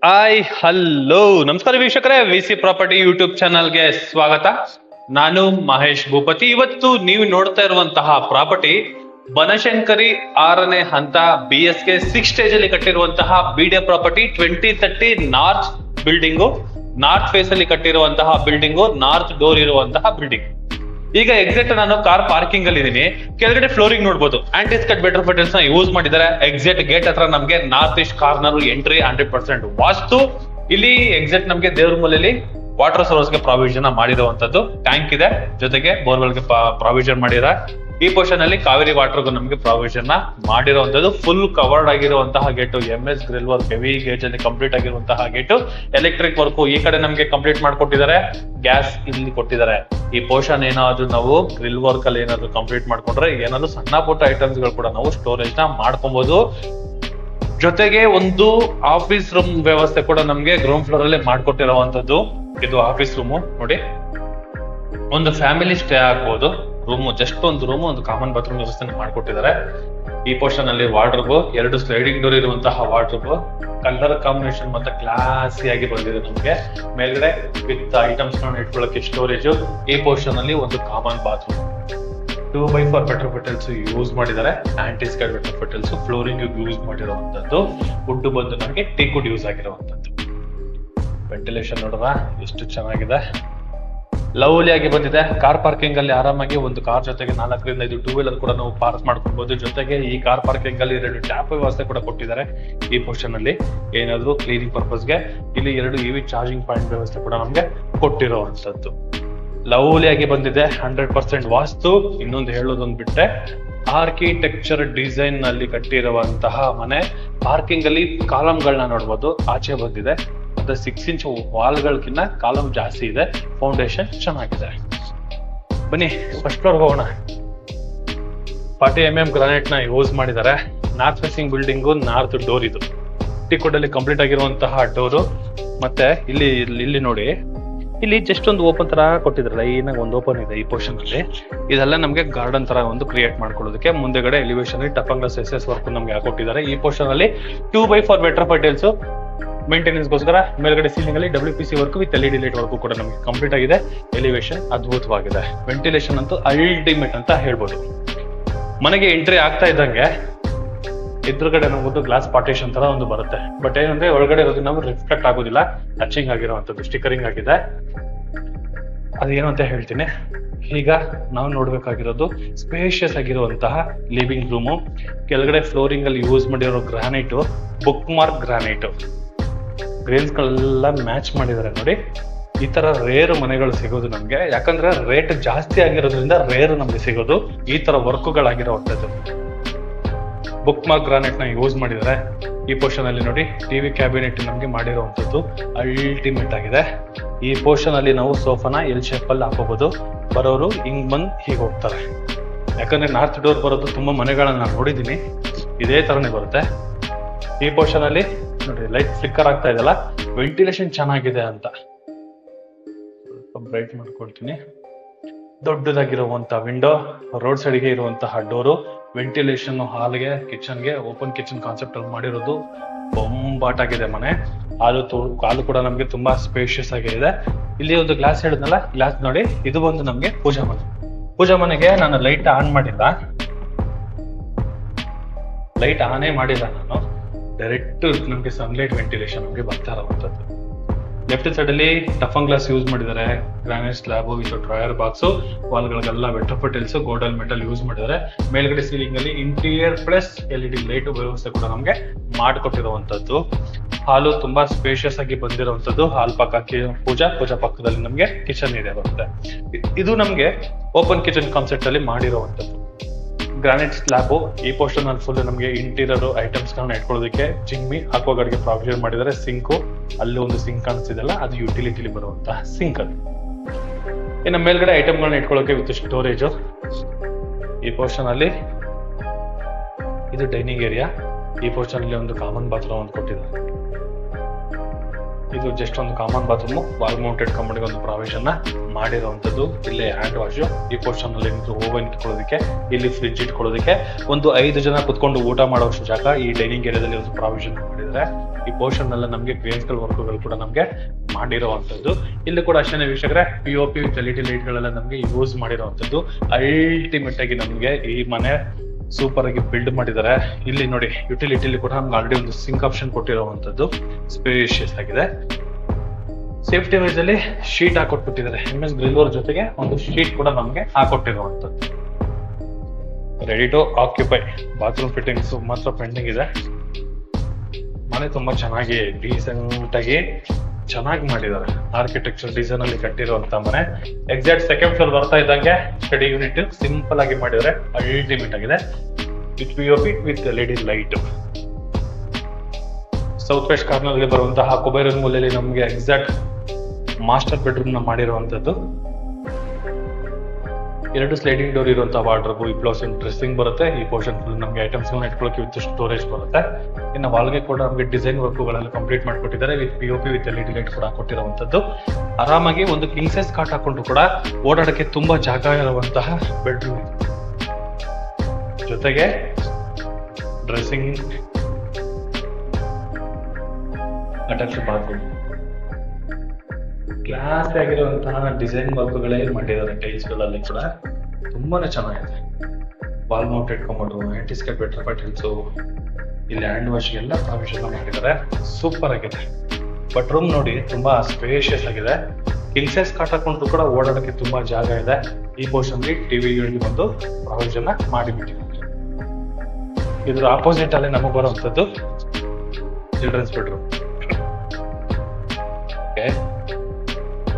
Hi hello ನಮಸ್ಕಾರ ವೀಕ್ಷಕರೇ, VC property YouTube ಚಾನಲ್ಗೆ ಸ್ವಾಗತ. ನಾನು ಮಹೇಶ್ ಭೂಪತಿ. ಇವತ್ತು ನೀವು ನೋಡ್ತಾ ಇರುವಂತಹ ಪ್ರಾಪರ್ಟಿ ಬನಶಂಕರಿ 6ನೇ ಹಂತ BSK 6 ಸ್ಟೇಜ್ ಅಲ್ಲಿ ಕಟ್ಟಿರುವಂತಹ BD property 2030 north building, north face ಅಲ್ಲಿ ಕಟ್ಟಿರುವಂತಹ ಬಿಲ್ಡಿಂಗು, ನಾರ್ತ್ ಡೋರ್ ಇರುವಂತಹ ಬಿಲ್ಡಿಂಗ್. ಈಗ ಎಕ್ಸಾಕ್ಟ್ ನಾನು ಕಾರ್ ಪಾರ್ಕಿಂಗ್ ಅಲ್ಲಿ ಇದೀನಿ. ಕೆಳಗಡೆ ಫ್ಲೋರಿಂಗ್ ನೋಡಬಹುದು, ಆಂಟಿಸ್ಕಟ್ ಬೆಟರ್ ಫೆಟಲ್ಸ್ ನ ಯೂಸ್ ಮಾಡಿದ್ದಾರೆ. ಎಕ್ಸಾಕ್ಟ್ ಗೇಟ್ ಹತ್ರ ನಮಗೆ north east corner entry 100% vastu. ಇಲ್ಲಿ ಎಕ್ಸಾಕ್ಟ್ ನಮಗೆ ದೇವ್ರ ಮೂಲೆಯಲ್ಲಿ ವಾಟರ್ ಸೋರ್ಸ್ ಗೆ ಪ್ರಾವಿಷನ್ ಮಾಡಿರುವಂತದ್ದು. ಟ್ಯಾಂಕ್ ಇದೆ, ಜೊತೆಗೆ ಬೋರ್ವೆಲ್ ಗೆ ಪ್ರಾವಿಷನ್ ಮಾಡಿದ್ದಾರೆ. ಈ ಪೋರ್ಷನ್ ಅಲ್ಲಿ ಕಾವೇರಿ ವಾಟರ್ ನಮಗೆ ಪ್ರಾವಿಷನ್ ಮಾಡಿರುವಂತದ್ದು. ಫುಲ್ ಕವರ್ಡ್ ಆಗಿರುವಂತಹ gate, MS grill work heavy gauge ಅಲ್ಲಿ ಕಂಪ್ಲೀಟ್ ಆಗಿರುವಂತಹ ಗೇಟು. ಎಲೆಕ್ಟ್ರಿಕ್ ವರ್ಕ್ ಈ ಕಡೆ ನಮಗೆ ಕಂಪ್ಲೀಟ್ ಮಾಡ್ಕೊಟ್ಟಿದ್ದಾರೆ. ಗ್ಯಾಸ್ ಇಲ್ಲಿ ಕೊಟ್ಟಿದ್ದಾರೆ. ಈ ಪೋರ್ಷನ್ ಏನಾದ್ರು ನಾವು ಗ್ರಿಲ್ ವರ್ಕ್ ಅಲ್ಲಿ ಏನಾದ್ರು ಕಂಪ್ಲೀಟ್ ಮಾಡ್ಕೊಂಡ್ರೆ ಏನಾದ್ರು ಸಣ್ಣ ಪುಟ್ಟ ಐಟಮ್ಸ್ ಗಳು ಕೂಡ ನಾವು ಸ್ಟೋರೇಜ್ ನ ಮಾಡ್ಕೊಬಹುದು. ಜೊತೆಗೆ ಒಂದು ಆಫೀಸ್ ರೂಮ್ ವ್ಯವಸ್ಥೆ ಕೂಡ ನಮ್ಗೆ ಗ್ರೌಂಡ್ ಫ್ಲೋರ್ ಅಲ್ಲಿ ಮಾಡ್ಕೊಟ್ಟಿರುವಂತದ್ದು. ಇದು ಆಫೀಸ್ ರೂಮು ನೋಡಿ, ಒಂದು ಫ್ಯಾಮಿಲಿ ಸ್ಟೇ ಆಗ್ಬಹುದು. ರೂಮ್ ಜಸ್ಟ್ ಒಂದು ರೂಮ್, ಒಂದು ಕಾಮನ್ ಬಾತ್ರೂಮ್ ವ್ಯವಸ್ಥೆ ಮಾಡ್ಕೊಟ್ಟಿದ್ದಾರೆ. ಈ ಪೋರ್ಷನ್ ಅಲ್ಲಿ ವಾರ್ಡ್ರೋಬ್, 2 ಸ್ಲೈಡಿಂಗ್ ಡೋರ್ ಇರುವಂತಹ ವಾರ್ಡ್ರೋಬ್, ಕಲರ್ ಕಾಂಬಿನೇಷನ್ ಮತ್ತೆ ಕ್ಲಾಸಿ ಆಗಿ ಬಂದಿದೆ ನಮ್ಗೆ. ಮೇಲ್ಗಡೆ ವಿತ್ ಐಟಮ್ಸ್ ಇಟ್ಕೊಳ್ಳಕ್ಕೆ ಸ್ಟೋರೇಜ್. ಈ ಪೋರ್ಷನ್ ಅಲ್ಲಿ ಒಂದು ಕಾಮನ್ ಬಾತ್ರೂಮ್, 2x4 ಬೆಟರ್ ಫೆಟಲ್ಸ್ ಯೂಸ್ ಮಾಡಿದ್ದಾರೆ. Antiskid better tiles flooring use ಮಾಡಿರುವಂತದ್ದು. ವುಡ್ ಬಂದು ನಮಗೆ ಟೀಕ್ ವುಡ್ ಯೂಸ್ ಆಗಿರುವಂತದ್ದು. ವೆಂಟಿಲೇಷನ್ ನೋಡ್ರ ಎಷ್ಟು ಚೆನ್ನಾಗಿದೆ, ಲವ್ಲಿ ಆಗಿ ಬಂದಿದೆ. ಕಾರ್ ಪಾರ್ಕಿಂಗ್ ಅಲ್ಲಿ ಆರಾಮಾಗಿ ಒಂದು ಕಾರ್ ಜೊತೆಗೆ 4 ರಿಂದ 5 2 ವೀಲರ್ ಕೂಡ ನಾವು ಪಾರ್ಕ್ ಮಾಡ್ಕೊಬಹುದು. ಜೊತೆಗೆ ಈ ಕಾರ್ ಪಾರ್ಕಿಂಗ್ ಅಲ್ಲಿ 2 ಟ್ಯಾಪ್ ವ್ಯವಸ್ಥೆ ಕೂಡ ಕೊಟ್ಟಿದ್ದಾರೆ. ಈ ಪೋರ್ಷನ್ ಅಲ್ಲಿ ಏನಾದ್ರು ಕ್ಲೀನಿಂಗ್ ಪರ್ಪಸ್ಗೆ ಇಲ್ಲಿ 2 EV ಚಾರ್ಜಿಂಗ್ ಪಾಯಿಂಟ್ ವ್ಯವಸ್ಥೆ ಕೂಡ ನಮ್ಗೆ ಕೊಟ್ಟಿರುವಂತದ್ದು. ಲವ್ಲಿ ಆಗಿ ಬಂದಿದೆ, 100% ವಾಸ್ತು. ಇನ್ನೊಂದು ಹೇಳೋದೊಂದು ಬಿಟ್ರೆ, ಆರ್ಕಿಟೆಕ್ಚರ್ ಡಿಸೈನ್ ನಲ್ಲಿ ಕಟ್ಟಿರುವಂತಹ ಮನೆ. ಪಾರ್ಕಿಂಗ್ ಅಲ್ಲಿ ಕಾಲಮ್ಗಳನ್ನ ನೋಡ್ಬೋದು, ಆಚೆ ಬಂದಿದೆ. 6 ಇಂಚ್ ವಾಲ್ಗಳಕ್ಕಿಂತ ಕಾಲಮ್ ಜಾಸ್ತಿ ಇದೆ. ಫೌಂಡೇಶನ್ ಚೆನ್ನಾಗಿದೆ. ಬನ್ನಿ ಫಸ್ಟ್ ಫ್ಲೋರ್ ಹೋಗೋಣ. 40 mm ಗ್ರಾನೈಟ್ ನ ಯೂಸ್ ಮಾಡಿದ್ದಾರೆ. North facing building, north door ಇದು. ಟೀಕ್ವುಡ್ ಅಲ್ಲಿ ಕಂಪ್ಲೀಟ್ ಆಗಿರುವಂತಹ ಡೋರು. ಮತ್ತೆ ಇಲ್ಲಿ ನೋಡಿ, ಇಲ್ಲಿ ಜಸ್ಟ್ ಒಂದು ಓಪನ್ ತರ ಕೊಟ್ಟಿದ್ದಾರೆ. ಲೈನ್ ಆಗಿ ಒಂದು ಓಪನ್ ಇದೆ ಈ ಪೋರ್ಷನ್ ಅಲ್ಲಿ. ಇದೆಲ್ಲ ನಮಗೆ ಗಾರ್ಡನ್ ತರ ಒಂದು ಕ್ರಿಯೇಟ್ ಮಾಡ್ಕೊಳ್ಳೋದಕ್ಕೆ. ಮುಂದೆಗಡೆ ಎಲಿವೇಶನ್ ಅಲ್ಲಿ ಟಫಂಗಸ್ SS ವರ್ಕ್ ನಮ್ಗೆ ಹಾಕೊಟ್ಟಿದ್ದಾರೆ. ಈ ಪೋರ್ಷನ್ ಅಲ್ಲಿ 2x4 ಬೆಟರ್ ಫೆಟಲ್ಸ್ ಮೇಂಟೆನೆನ್ಸ್ ಗೋಸ್ಕರ. ಮೇಲ್ಗಡೆ ಸೀಲಿಂಗ್ ಅಲ್ಲಿ WPC work with LED light work ಕೂಡ ನಮಗೆ ಕಂಪ್ಲೀಟ್ ಆಗಿದೆ. ಎಲಿವೇಶನ್ ಅದ್ಭುತವಾಗಿದೆ. ವೆಂಟಿಲೇಷನ್ ಅಂತೂ ಅಲ್ಟಿಮೇಟ್ ಅಂತ ಹೇಳ್ಬೋದು. ಮನೆಗೆ ಎಂಟ್ರಿ ಆಗ್ತಾ ಇದ್ದಂಗೆ ಎದುರುಗಡೆ ನಮ್ಗೊಂದು ಗ್ಲಾಸ್ ಪಾರ್ಟೇಷನ್ ತರ ಒಂದು ಬರುತ್ತೆ. ಬಟ್ ಏನಂದ್ರೆ ಒಳಗಡೆ ಇರೋದು ನಾವು ರಿಫ್ಲೆಕ್ಟ್ ಆಗೋದಿಲ್ಲ, ಟಚಿಂಗ್ ಆಗಿರುವಂತದ್ದು, ಸ್ಟಿಕರಿಂಗ್ ಆಗಿದೆ. ಅದೇನು ಅಂತ ಹೇಳ್ತೀನಿ. ಈಗ ನಾವು ನೋಡ್ಬೇಕಾಗಿರೋದು ಸ್ಪೇಷಿಯಸ್ ಆಗಿರುವಂತಹ ಲಿವಿಂಗ್ ರೂಮು. ಕೆಳಗಡೆ ಫ್ಲೋರಿಂಗ್ ಅಲ್ಲಿ ಯೂಸ್ ಮಾಡಿರೋ granite, book mark granite. Grains ಗಳೆಲ್ಲ ಮ್ಯಾಚ್ ಮಾಡಿದ್ದಾರೆ ನೋಡಿ. ಈ ತರ ರೇರ್ ಮನೆಗಳು ಸಿಗೋದು ನಮ್ಗೆ, ಯಾಕಂದ್ರೆ ರೇಟ್ ಜಾಸ್ತಿ ಆಗಿರೋದ್ರಿಂದ ರೇರ್ ನಮ್ಗೆ ಸಿಗೋದು ಈ ತರ ವರ್ಕ್ಗಳಾಗಿರುವಂತದ್ದು. ಬುಕ್ ಮಾರ್ಕ್ ಗ್ರಾನೈಟ್ ನ ಯೂಸ್ ಮಾಡಿದ್ದಾರೆ. ಈ ಪೋರ್ಷನ್ ಅಲ್ಲಿ ನೋಡಿ, TV ಕ್ಯಾಬಿನೆಟ್ ನಮ್ಗೆ ಮಾಡಿರುವಂತದ್ದು ಅಲ್ಟಿಮೇಟ್ ಆಗಿದೆ. ಈ ಪೋರ್ಷನ್ ಅಲ್ಲಿ ನಾವು ಸೋಫಾನ L ಶೇಪ್ ಅಲ್ಲಿ ಹಾಕೋಬಹುದು. ಬರೋರು ಹಿಂಗ್ ಬಂದ್ ಹೀಗೆ ಹೋಗ್ತಾರೆ. ಯಾಕಂದ್ರೆ ನಾರ್ತ್ ಡೋರ್ ಬರೋದು ತುಂಬಾ ಮನೆಗಳನ್ನ ನಾನು ನೋಡಿದೀನಿ, ಇದೇ ತರನೇ ಬರುತ್ತೆ. ಈ ಪೋರ್ಷನ್ ಅಲ್ಲಿ ನೋಡಿ, ಲೈಟ್ ಫ್ಲಿಕ್ಕರ್ ಆಗ್ತಾ ಇದೆಲ್ಲ, ವೆಂಟಿಲೇಷನ್ ಚೆನ್ನಾಗಿದೆ ಅಂತ. ಸ್ವಲ್ಪ ಬ್ರೈಟ್ ಮಾಡ್ಕೊಳ್ತೀನಿ. ದೊಡ್ಡದಾಗಿರುವಂತಹ ವಿಂಡೋ, ರೋಡ್ ಸೈಡ್ಗೆ ಇರುವಂತಹ ಡೋರು, ವೆಂಟಿಲೇಷನ್ ಹಾಲ್ಗೆ, ಕಿಚನ್ಗೆ, ಓಪನ್ ಕಿಚನ್ ಕಾನ್ಸೆಪ್ಟ್ ಅಲ್ಲಿ ಮಾಡಿರೋದು ಬೊಂಬಾಟ್ ಆಗಿದೆ ಮನೆ. ಹಾಲು ಕೂಡ ನಮ್ಗೆ ತುಂಬಾ ಸ್ಪೇಷಿಯಸ್ ಆಗಿದೆ. ಇಲ್ಲಿ ಒಂದು ಗ್ಲಾಸ್ ಹೇಳಿದ್ನಲ್ಲ, ಗ್ಲಾಸ್ ನೋಡಿ, ಇದು ಬಂದು ನಮ್ಗೆ ಪೂಜಾ ಮನೆ. ಪೂಜಾ ಮನೆಗೆ ನಾನು ಲೈಟ್ ಆನ್ ಮಾಡಿಲ್ಲ, ಲೈಟ್ ಆನೇ ಮಾಡಿಲ್ಲ ನಾನು. ಡೈರೆಕ್ಟ್ ನಮ್ಗೆ ಸನ್ಲೈಟ್ ವೆಂಟಿಲೇಷನ್ ನಮ್ಗೆ ಬರ್ತಾ ಇರುವಂತದ್ದು. ಲೆಫ್ಟ್ ಸೈಡ್ ಅಲ್ಲಿ ಟಫನ್ ಗ್ಲಾಸ್ ಯೂಸ್ ಮಾಡಿದ್ದಾರೆ. Granite slab with drawer box, ವಾಲ್ಗಳಿಗೆಲ್ಲ ಬೆಟರ್ ಫೆಟಲ್ಸ್, ಗೋಲ್ಡನ್ ಮೆಟಲ್ ಯೂಸ್ ಮಾಡಿದ್ದಾರೆ. ಮೇಲ್ಗಡೆ ಸೀಲಿಂಗ್ ಅಲ್ಲಿ ಇಂಟೀರಿಯರ್ ಪ್ಲಸ್ LED ಲೈಟ್ ವ್ಯವಸ್ಥೆ ಕೂಡ ನಮ್ಗೆ ಮಾಡಿಕೊಟ್ಟಿರುವಂತದ್ದು. ಹಾಲು ತುಂಬಾ ಸ್ಪೇಷಿಯಸ್ ಆಗಿ ಬಂದಿರುವಂತದ್ದು. ಹಾಲ್ ಪಕ್ಕ ಪೂಜಾ ಪಕ್ಕದಲ್ಲಿ ನಮ್ಗೆ ಕಿಚನ್ ಇದೆ ಬರುತ್ತೆ. ಇದು ನಮ್ಗೆ ಓಪನ್ ಕಿಚನ್ ಕಾನ್ಸೆಪ್ಟ್ ಅಲ್ಲಿ ಮಾಡಿರುವಂತದ್ದು. Granite slab. ಈ ಪೋರ್ಷನ್ ಅಲ್ಲಿ ಫುಲ್ ನಮಗೆ ಇಂಟೀರಿಯರ್ ಐಟಮ್ಸ್ ಗಳನ್ನ ಇಟ್ಕೊಳ್ಳೋದಕ್ಕೆ ಚಿಮ್ನಿ, ಅಕ್ವಾಗಾರ್ಡ್ಗೆ ಪ್ರಾವಿಷನ್ ಮಾಡಿದ್ದಾರೆ. ಸಿಂಕು, ಅಲ್ಲಿ ಒಂದು ಸಿಂಕ್ ಕಾಣಿಸ್ತಿದೆಲ್ಲ, ಅದು ಯುಟಿಲಿಟಿಲಿ ಬರುವಂತಹ ಸಿಂಕ್ ಅದು. ಇನ್ನು ಮೇಲ್ಗಡೆ ಐಟಮ್ ಗಳನ್ನ ಇಟ್ಕೊಳ್ಳೋಕೆ ವಿತ್ ಸ್ಟೋರೇಜ್. ಈ ಪೋರ್ಷನ್ ಅಲ್ಲಿ ಇದು ಡೈನಿಂಗ್ ಏರಿಯಾ. ಈ ಪೋರ್ಷನ್ ಅಲ್ಲಿ ಒಂದು ಕಾಮನ್ ಬಾತ್ರೂಮ್ ಒಂದು ಕೊಟ್ಟಿದ್ದಾರೆ. ಇದು ಜಸ್ಟ್ ಒಂದು ಕಾಮನ್ ಬಾತ್ರೂಮ್, ವಾಲ್ ಮೌಂಟೆಡ್ ಕಮೋಡ್ಗೆ ಒಂದು ಪ್ರಾವಿಷನ್ ಮಾಡಿರುವಂತದ್ದು. ಇಲ್ಲಿ ಹ್ಯಾಂಡ್ ವಾಶ್, ಈ ಪೋರ್ಷನ್ ಅಲ್ಲಿ ಓವನ್ ಇಟ್ಕೊಳ್ಳೋದಕ್ಕೆ, ಇಲ್ಲಿ ಫ್ರಿಡ್ಜ್ ಇಟ್ಕೊಳ್ಳೋದಕ್ಕೆ, ಒಂದು 5 ಜನ ಕುತ್ಕೊಂಡು ಊಟ ಮಾಡೋಷ್ಟು ಜಾಗ ಈ ಡೈನಿಂಗ್ ಏರಿಯಾದಲ್ಲಿ ಒಂದು ಪ್ರಾವಿಷನ್ ಮಾಡಿದ್ದಾರೆ. ಈ ಪೋರ್ಷನ್ ಎಲ್ಲ ನಮಗೆ ಗ್ರೇನ್ಸ್ಗಳ ವರ್ಕ್ಗಳು ಕೂಡ ನಮಗೆ ಮಾಡಿರುವಂತದ್ದು. ಇಲ್ಲಿ ಕೂಡ ಅಷ್ಟೇ ವೀಕ್ಷಕರೇ, POP ವಿತ್ LED ಲೈಟ್ ಗಳೆಲ್ಲ ನಮಗೆ ಯೂಸ್ ಮಾಡಿರುವಂತದ್ದು. ಅಲ್ಟಿಮೇಟ್ ಆಗಿ ನಮಗೆ ಈ ಮನೆ ಸೂಪರ್ ಆಗಿ ಬಿಲ್ಡ್ ಮಾಡಿದ್ದಾರೆ. ಇಲ್ಲಿ ನೋಡಿ, ಯುಟಿಲಿಟಿಲಿ ಕೂಡ ನಮ್ಗೆ ಆಲ್ರೆಡಿ ಒಂದು ಸಿಂಕ್ ಆಪ್ಷನ್ ಕೊಟ್ಟಿರುವಂತದ್ದು, ಸ್ಪೇಷಿಯಸ್ ಆಗಿದೆ. ಸೇಫ್ಟಿ ವೈಸ್ ಅಲ್ಲಿ ಶೀಟ್ ಹಾಕೊಟ್ಬಿಟ್ಟಿದ್ದಾರೆ. MS ಗ್ರಿಲ್ ಜೊತೆಗೆ ಒಂದು ಶೀಟ್ ಕೂಡ ನಮಗೆ ಹಾಕೊಟ್ಟಿರುವಂತದ್ದು. Ready to occupy. Bathroom fittings ಮಾತ್ರ ಪೆಂಡಿಂಗ್ ಇದೆ. ಮನೆ ತುಂಬಾ ಚೆನ್ನಾಗಿ ಡೀಸೆಂಟ್ ಆಗಿ ಚೆನ್ನಾಗಿ ಮಾಡಿದ್ದಾರೆ. ಆರ್ಕಿಟೆಕ್ಚರ್ ಡಿಸೈನ್ ಅಲ್ಲಿ ಕಟ್ಟಿರುವಂತ ಮನೆ. ಎಕ್ಸಾಕ್ಟ್ ಸೆಕೆಂಡ್ ಫ್ಲೋರ್ ಬರ್ತಾ ಇದ್ದಂಗೆ ಸ್ಟಡಿ ಯೂನಿಟ್ ಸಿಂಪಲ್ ಆಗಿ ಮಾಡಿದರೆ ಅಲ್ಟಿಮೇಟ್ ಆಗಿದೆ. With POP with LED light. South west corner ಅಲ್ಲಿ ಬರುವಂತಹ ಕುಬೇರನ್ ಮೂಲೆಯಲ್ಲಿ ನಮಗೆ ಎಕ್ಸಾಕ್ಟ್ ಮಾಸ್ಟರ್ ಬೆಡ್ರೂಮ್ ನ ಮಾಡಿರುವಂತದ್ದು. 2 ಸ್ಲೈಡಿಂಗ್ ಡೋರ್ ಇರುವಂತಹ ವಾರ್ಡ್ರೋಬ್, ಈ ಪ್ಲೋಸನ್ ಡ್ರೆಸ್ಸಿಂಗ್ ಬರುತ್ತೆ. ಈ ಪೋರ್ಷನ್ ಫುಲ್ ನಮಗೆ ಐಟಮ್ಸ್ ಇಟ್ಕೊಳ್ಳೋಕೆ ವಿತ್ ಸ್ಟೋರೇಜ್ ಬರುತ್ತೆ. ಇನ್ನು ವಾಲ್ಗೆ ಕೂಡ ನಮಗೆ ಡಿಸೈನ್ ವರ್ಕ್ಗಳೆಲ್ಲ ಕಂಪ್ಲೀಟ್ ಮಾಡ್ಕೊಟ್ಟಿದ್ದಾರೆ. With POP with LED light ಕೂಡ ಕೊಟ್ಟಿರುವಂತದ್ದು. ಆರಾಮಾಗಿ ಒಂದು ಕಿಂಗ್ ಸೈಜ್ ಕಾಟ್ ಹಾಕೊಂಡು ಕೂಡ ಓಡಾಡಕ್ಕೆ ತುಂಬಾ ಜಾಗ ಇರುವಂತಹ ಬೆಡ್ರೂಮ್. ಜೊತೆಗೆ ಡ್ರೆಸ್ಸಿಂಗ್, ಅಟ್ಯಾಚ್ ಬಾತ್ರೂಮ್, ಕ್ಲಾಸ್ ಆಗಿರುವಂತಹ ಡಿಸೈನ್ ವರ್ಕ್ಗಳೇ ಮಾಡಿದ್ದಾರೆ. ಟೈಲ್ಸ್ ಗಳಲ್ಲಿ ಕೂಡ ತುಂಬಾನೇ ಚೆನ್ನಾಗಿದೆ. ವಾಲ್ ಮೌಂಟೆಡ್ ಕಮೋಡ್, ಆಂಟಿಸ್ಕೇಪ್ ಟೈಲ್ಸ್, ಇಲ್ಲಿ ಹ್ಯಾಂಡ್ ವಾಶ್ ಎಲ್ಲ ಪ್ರಾವಿಷನ್ ಮಾಡಿದ್ದಾರೆ. ಸೂಪರ್ ಆಗಿದೆ. ಬಟ್ ರೂಮ್ ನೋಡಿ ತುಂಬಾ ಸ್ಪೇಷಿಯಸ್ ಆಗಿದೆ. ಕಿಂಗ್ ಸೈಜ್ ಕಾಟ್ ಹಾಕೊಂಡು ಕೂಡ ಓಡಾಡಕ್ಕೆ ತುಂಬಾ ಜಾಗ ಇದೆ. ಈ ಪೋರ್ಷನ್ TV ಯೂನಿಟ್ ಒಂದು ಪ್ರಾವಿಷನ್ ಮಾಡಿಬಿಟ್ಟಿದ್ದಾರೆ. ಇದ್ರ ಆಪೋಸಿಟ್ ಅಲ್ಲಿ ನಮಗೆ ಬರುವಂತದ್ದು ಚಿಲ್ಡ್ರನ್ಸ್ ಬೆಡ್ರೂಮ್.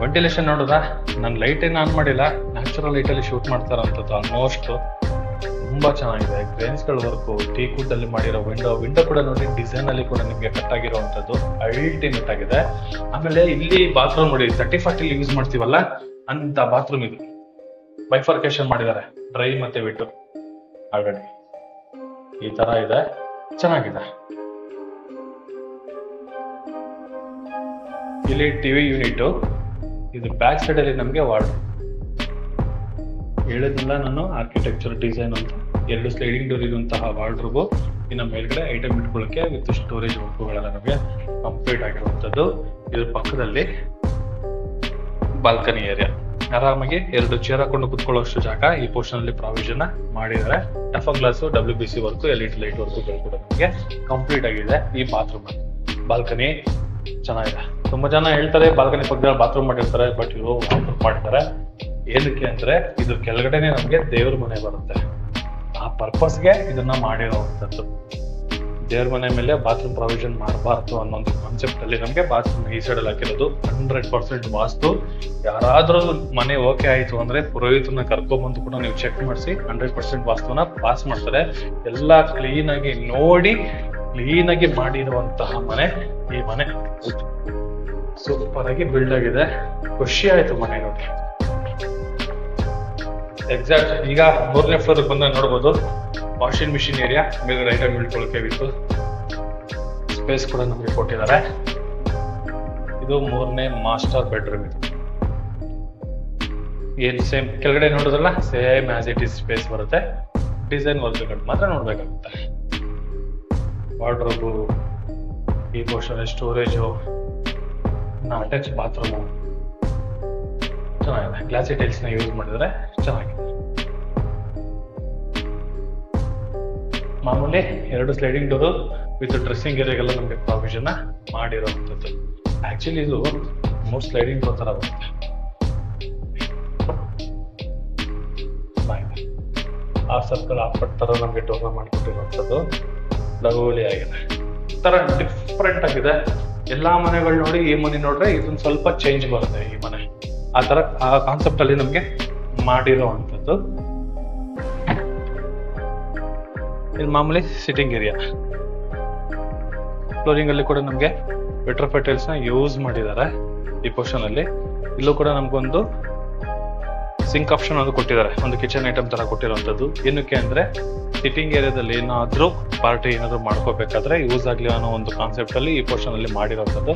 ವೆಂಟಿಲೇಷನ್ ನೋಡಿದ್ರ, ನಾನು ಲೈಟ್ ಏನು ಆನ್ ಮಾಡಿಲ್ಲ, ನ್ಯಾಚುರಲ್ ಲೈಟ್ ಅಲ್ಲಿ ಶೂಟ್ ಮಾಡ್ತಾರಂಥದ್ದು. ಆಲ್ಮೋಸ್ಟ್ ತುಂಬಾ ಚೆನ್ನಾಗಿದೆ. ಗ್ರೇನ್ಸ್ಗಳ ವರ್ಕು, ಟೀಕುಡ್ ಅಲ್ಲಿ ಮಾಡಿರೋ ವಿಂಡೋ ಕೂಡ ನೋಡಿ ಡಿಸೈನ್ ಅಲ್ಲಿ ಕೂಡ ನಿಮಗೆ ಕಟ್ ಆಗಿರುವಂತದ್ದು ಅಲ್ಟಿಮೇಟ್ ಆಗಿದೆ. ಆಮೇಲೆ ಇಲ್ಲಿ ಬಾತ್ರೂಮ್ ನೋಡಿ 30-40 ಯೂಸ್ ಮಾಡ್ತೀವಲ್ಲ ಅಂತ ಬಾತ್ರೂಮ್ ಇದು. ಬೈಫರ್ಕೇಶನ್ ಮಾಡಿದ್ದಾರೆ, ಡ್ರೈ ಮತ್ತೆ ವೆಟ್ ಆಲ್ರೆಡಿ ಈ ತರ ಇದೆ, ಚೆನ್ನಾಗಿದೆ. ಇಲ್ಲಿ TV ಯೂನಿಟ್, ಇದು ಬ್ಯಾಕ್ ಸೈಡ್ ಅಲ್ಲಿ ನಮಗೆ ವಾರ್ಡ್. ಹೇಳಿದ್ನಲ್ಲ ನಾನು ಆರ್ಕಿಟೆಕ್ಚರ್ ಡಿಸೈನ್ ಅಂತ. 2 ಸ್ಲೈಡಿಂಗ್ ಡೋರ್ ಇರುವಂತಹ ವಾರ್ಡ್ರೋಬ್. ಇನ್ನು ಮೇಲ್ಗಡೆ ಐಟಮ್ ಇಟ್ಕೊಳ್ಳೋಕೆ ವಿತ್ ಸ್ಟೋರೇಜ್ ವರ್ಕ್ಗಳೆಲ್ಲ ನಮಗೆ ಕಂಪ್ಲೀಟ್ ಆಗಿರುವಂತದ್ದು. ಇದ್ರ ಪಕ್ಕದಲ್ಲಿ ಬಾಲ್ಕನಿ ಏರಿಯಾ, ಆರಾಮಾಗಿ 2 ಚೇರ್ ಹಾಕೊಂಡು ಕುತ್ಕೊಳ್ಳೋಷ್ಟು ಜಾಗ ಈ ಪೋರ್ಷನ್ ಅಲ್ಲಿ ಪ್ರಾವಿಷನ್ ಮಾಡಿದ್ದಾರೆ. Tough glass, WBC work, LED light ವರ್ಕ್ಗಳು ಕೂಡ ನಮಗೆ ಕಂಪ್ಲೀಟ್ ಆಗಿದೆ. ಈ ಬಾತ್ರೂಮ್ ಬಾಲ್ಕನಿ ಚೆನ್ನಾಗಿದೆ. ತುಂಬಾ ಜನ ಹೇಳ್ತಾರೆ ಬಾಲ್ಕನಿ ಪಕ್ಕದಲ್ಲಿ ಬಾತ್ರೂಮ್ ಮಾಡಿರ್ತಾರೆ, ಬಟ್ ಇವರು ಮಾಡಿದ್ದಾರೆ. ಏನಕ್ಕೆ ಅಂದ್ರೆ ಇದ್ರ ಕೆಳಗಡೆನೆ ನಮ್ಗೆ ದೇವ್ರ ಮನೆ ಬರುತ್ತೆ. ಆ ಪರ್ಪಸ್ಗೆ ಇದನ್ನ ಮಾಡಿರುವಂತದ್ದು. ದೇವ್ರ ಮನೆ ಮೇಲೆ ಬಾತ್ರೂಮ್ ಪ್ರಾವಿಷನ್ ಮಾಡಬಾರ್ದು ಅನ್ನೋ ಒಂದು ಕಾನ್ಸೆಪ್ಟ್ ಅಲ್ಲಿ ನಮ್ಗೆ ಬಾತ್ರೂಮ್ ಈ ಸೈಡ್ ಅಲ್ಲಿ ಹಾಕಿರೋದು. 100% ವಾಸ್ತು. ಯಾರಾದ್ರೂ ಮನೆ ಓಕೆ ಆಯ್ತು ಅಂದ್ರೆ ಪುರೋಹಿತನ ಕರ್ಕೊಂಡ್ಬಂದು ಕೂಡ ನೀವು ಚೆಕ್ ಮಾಡಿಸಿ 100% ವಾಸ್ತುನ ಪಾಸ್ ಮಾಡ್ತಾರೆ. ಎಲ್ಲಾ ಕ್ಲೀನ್ ಆಗಿ ನೋಡಿ, ಕ್ಲೀನ್ ಆಗಿ ಮಾಡಿರುವಂತಹ ಮನೆ ಈ ಮನೆ. ಸೂಪರ್ ಆಗಿ ಬಿಲ್ಡ್ ಆಗಿದೆ. ಖುಷಿ ಆಯ್ತು ಮನೆ ನೋಡಿ. ಎಕ್ಸಾಕ್ಟ್ ಈಗ 3ನೇ ಫ್ಲೋರ್ ಬಂದಾಗ ನೋಡ್ಬೋದು ವಾಷಿಂಗ್ ಮಿಷಿನ್ ಏರಿಯಾ, ಮೇಲ್ಗಡೆ ಐಟಮ್ ಇಟ್ಕೊಳ್ಳೋಕೆ ವಿತ್ತು ಸ್ಪೇಸ್ ಕೂಡ ನಮಗೆ ಕೊಟ್ಟಿದ್ದಾರೆ. ಇದು 3ನೇ ಮಾಸ್ಟರ್ ಬೆಡ್ರೂಮ್. ಇದು ಏನ್ ಸೇಮ್ ಕೆಳಗಡೆ ನೋಡೋದಲ್ಲ, same as it is space ಬರುತ್ತೆ. ಡಿಸೈನ್ ವರ್ಕ್ಗಳು ಮಾತ್ರ ನೋಡ್ಬೇಕಾಗುತ್ತೆ. ವಾರ್ಡ್ರೋಬು, ಈ ಪೋರ್ಷನ್ ಸ್ಟೋರೇಜು, ಅಟ್ಯಾಚ್ ಬಾತ್ರೂಮು ಚೆನ್ನಾಗಿದೆ. ಗ್ಲಾಸಿ ಟೈಲ್ಸ್ ನ ಯೂಸ್ ಮಾಡಿದ್ರೆ ಚೆನ್ನಾಗಿದೆ. ಮಾಮೂಲಿ 2 ಸ್ಲೈಡಿಂಗ್ ಡೋರ್ ವಿತ್ ಡ್ರೆಸ್ಸಿಂಗ್ ಏರಿಯಾಗೆಲ್ಲ ನಮಗೆ ಪ್ರಾವಿಷನ್ ಮಾಡಿರುವಂತದ್ದು. ಆಕ್ಚುಲಿ ಇದು 3 ಸ್ಲೈಡಿಂಗ್ ಡೋರ್ ತರ ಬರುತ್ತೆ. ಆ ಸರ್ಕಲ್ ಆ ಪಟ್ ತರ ನಮಗೆ ಡೋರ್ ಮಾಡಿಕೊಟ್ಟಿರುವಂತದ್ದು ಲಗೋಲಿ ಆಗಿದೆ. ತರ ಡಿಫ್ರೆಂಟ್ ಆಗಿದೆ. ಎಲ್ಲಾ ಮನೆಗಳು ನೋಡಿ ಈ ಮನೆ ನೋಡ್ರೆ ಇದೊಂದು ಸ್ವಲ್ಪ ಚೇಂಜ್ ಬರುತ್ತೆ. ಈ ಮನೆ ಆ ತರ ಆ ಕಾನ್ಸೆಪ್ಟ್ ಅಲ್ಲಿ ನಮ್ಗೆ ಮಾಡಿರುವಂತದ್ದು. ಇದು ಮಾಮೂಲಿ ಸಿಟ್ಟಿಂಗ್ ಏರಿಯಾ. ಫ್ಲೋರಿಂಗ್ ಅಲ್ಲಿ ಕೂಡ ನಮ್ಗೆ ವೆಟ್ರೋಫೈ ಟೈಲ್ಸ್ ನ ಯೂಸ್ ಮಾಡಿದ್ದಾರೆ. ಈ ಪೋರ್ಷನ್ ಅಲ್ಲಿ ಇಲ್ಲೂ ಕೂಡ ನಮ್ಗೊಂದು ಸಿಂಕ್ ಆಪ್ಷನ್ ಅದು ಕೊಟ್ಟಿದ್ದಾರೆ, ಒಂದು ಕಿಚನ್ ಐಟಮ್ ತರ ಕೊಟ್ಟಿರುವಂತದ್ದು. ಏನಕ್ಕೆ ಅಂದ್ರೆ ಸಿಟ್ಟಿಂಗ್ ಏರಿಯಾದಲ್ಲಿ ಏನಾದ್ರೂ ಪಾರ್ಟಿ ಏನಾದ್ರು ಮಾಡ್ಕೋಬೇಕಾದ್ರೆ ಯೂಸ್ ಆಗ್ಲಿ ಅನ್ನೋ ಒಂದು ಕಾನ್ಸೆಪ್ಟ್ ಅಲ್ಲಿ ಈ ಪೋರ್ಷನ್ ಅಲ್ಲಿ ಮಾಡಿರುವಂತದ್ದು.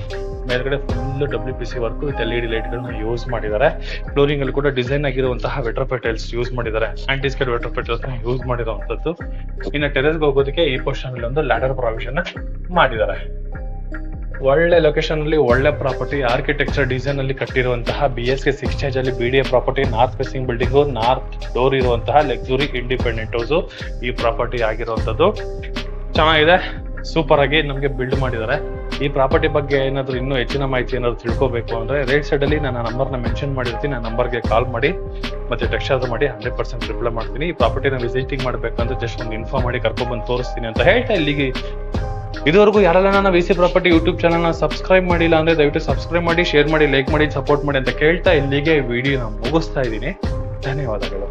ಮೇಲ್ಗಡೆ full WPC work with LED light ಗಳನ್ನ ಯೂಸ್ ಮಾಡಿದ್ದಾರೆ. ಫ್ಲೋರಿಂಗ್ ಅಲ್ಲಿ ಕೂಡ ಡಿಸೈನ್ ಆಗಿರುವಂತಹ ವೆಟ್ರೋಪೆ ಟೈಲ್ಸ್ ಯೂಸ್ ಮಾಡಿದ್ದಾರೆ, ಆಂಟಿ ಸ್ಕೇಡ್ ವೆಟ್ರೋಪೆ ಟೈಲ್ಸ್ ಯೂಸ್ ಮಾಡಿರುವಂತದ್ದು. ಇನ್ನು ಟೆರೆಸ್ಗೆ ಹೋಗೋದಕ್ಕೆ ಈ ಪೋರ್ಷನ್ ಅಲ್ಲಿ ಒಂದು ಲ್ಯಾಡರ್ ಪ್ರಾವಿಷನ್ ಮಾಡಿದ್ದಾರೆ. ಒಳ್ಳೆ ಲೊಕೇಶನ್ ಅಲ್ಲಿ ಒಳ್ಳೆ ಪ್ರಾಪರ್ಟಿ, ಆರ್ಕಿಟೆಕ್ಚರ್ ಡಿಸೈನ್ ಅಲ್ಲಿ ಕಟ್ಟಿರುವಂತಹ BSK 6 ಸ್ಟೇಜ್ ಅಲ್ಲಿ BDA property, north facing building, north door ಇರುವಂತಹ ಲಕ್ಸುರಿ ಇಂಡಿಪೆಂಡೆಂಟ್ ಹೌಸ್ ಈ ಪ್ರಾಪರ್ಟಿ ಆಗಿರುವಂತದ್ದು. ಚೆನ್ನಾಗಿದೆ, ಸೂಪರ್ ಆಗಿ ನಮಗೆ ಬಿಲ್ಡ್ ಮಾಡಿದ್ದಾರೆ. ಈ ಪ್ರಾಪರ್ಟಿ ಬಗ್ಗೆ ಏನಾದ್ರು ಇನ್ನೂ ಹೆಚ್ಚಿನ ಮಾಹಿತಿ ಏನಾದ್ರು ತಿಳ್ಕೋಬೇಕು ಅಂದ್ರೆ ರೈಟ್ ಸೈಡ್ ಅಲ್ಲಿ ನನ್ನ ನಂಬರ್ನ ಮೆನ್ಷನ್ ಮಾಡಿರ್ತೀನಿ, ಆ ನಂಬರ್ಗೆ ಕಾಲ್ ಮಾಡಿ ಮತ್ತೆ ಟೆಕ್ಸ್ಟ್ ಆದ್ರೂ ಮಾಡಿ 100% ರಿಪ್ಲೈ ಮಾಡ್ತೀನಿ. ಈ ಪ್ರಾಪರ್ಟಿನ ವಿಸಿಟಿಂಗ್ ಮಾಡ್ಬೇಕಂದ್ರೆ ಜಸ್ಟ್ ಒಂದು ಇನ್ಫಾರ್ಮ್ ಮಾಡಿ ಕರ್ಕೊಂಡ್ಬಂದು ತೋರಿಸ್ತೀನಿ ಅಂತ ಹೇಳ್ತಾ ಇಲ್ಲಿಗೆ ಇದುವರೆಗೂ ಯಾರೆಲ್ಲ ನನ್ನ VC ಪ್ರಾಪರ್ಟಿ ಯೂಟ್ಯೂಬ್ ಚಾನಲ್ನ ಸಬ್ಸ್ಕ್ರೈಬ್ ಮಾಡಿಲ್ಲ ಅಂದ್ರೆ ದಯವಿಟ್ಟು ಸಬ್ಸ್ಕ್ರೈಬ್ ಮಾಡಿ, ಶೇರ್ ಮಾಡಿ, ಲೈಕ್ ಮಾಡಿ, ಸಪೋರ್ಟ್ ಮಾಡಿ ಅಂತ ಕೇಳ್ತಾ ಇಲ್ಲಿಗೆ ವಿಡಿಯೋನ ಮುಗಿಸ್ತಾ ಇದ್ದೀನಿ. ಧನ್ಯವಾದಗಳು.